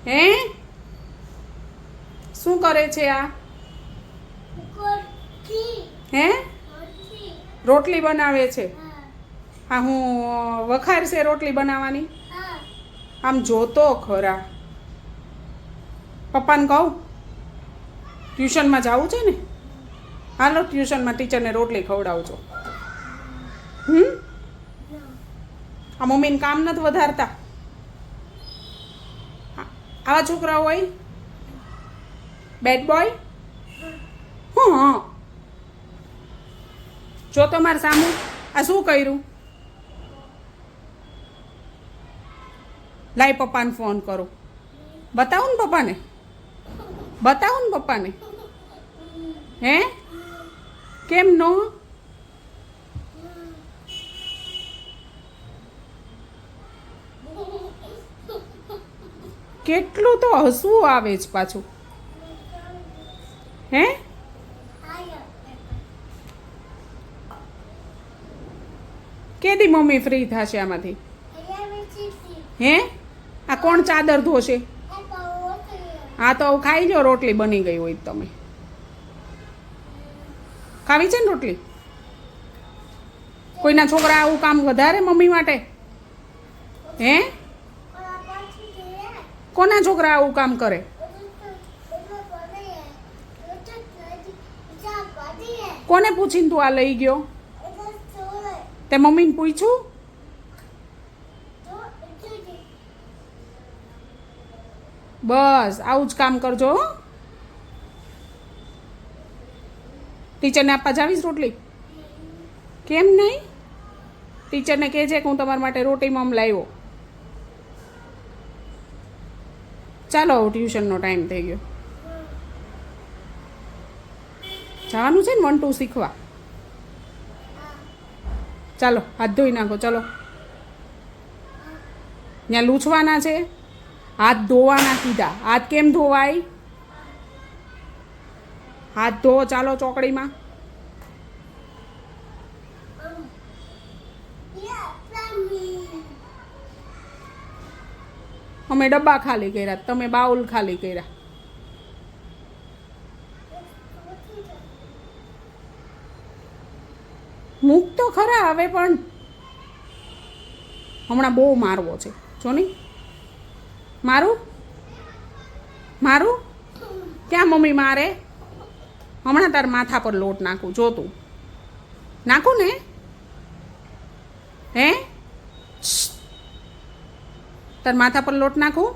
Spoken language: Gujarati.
હે શું કરે છે આ? હે રોટલી બનાવે છે. હા હું વખારશે રોટલી બનાવવાની. આમ જોતો ખરા. પપ્પાને કહું ટ્યુશનમાં જવું છે ને, હાલો ટ્યુશનમાં ટીચરને રોટલી ખવડાવજો. આ મમ્મીને કામ નથી વધારતા. આવા છોકરાઓ હોય બેડ બોય. હા જો તમારે સામું આ શું કર્યું? લાઈ પપ્પાને ફોન કરો. બતાવું ને પપ્પાને, બતાવું ને પપ્પાને. હે કેમ નો? કેટલું તો હસવું આવે છે પાછું. હે કેદી મમ્મી ફ્રી થશે આમાંથી? હે આ કોણ ચાદર ધોશે? હા તો ખાઈ લો, રોટલી બની ગઈ હોય તમે. ખાવી છે ને રોટલી? કોઈના છોકરા આવું કામ વધારે મમ્મી માટે? હે કોના છોકરા આવું કામ કરે? કોને પૂછીને તું આ લઈ ગયો? તે મમ્મીને પૂછ્યું? બસ આવું જ કામ કરજો. ટીચરને આપવા જાવીશ રોટલી? કેમ નહીં? ટીચરને કહેજે કે હું તમારા માટે રોટી મમ લાવ્યો. ચાલો ટ્યુશનનો ટાઈમ થઈ ગયો. જવાનું છે ને 1 2 શીખવા. ચાલો હાથ ધોઈ નાખો. ચલો ત્યાં લૂછવાના છે, હાથ ધોવાના કીધા. હાથ કેમ ધોવાય? હાથ ધો. ચાલો ચોકડીમાં. અમે ડબ્બા ખાલી કર્યા, તમે બાઉલ ખાલી કર્યા. મૂક તો ખરા હવે, પણ હમણાં બહુ મારવો છે. જો નહીં મારું મારું ક્યાં મમ્મી મારે? હમણાં તાર માથા પર લોટ નાખું. જો તું નાખું ને. હે તાર માથા પર લોટ નાખું?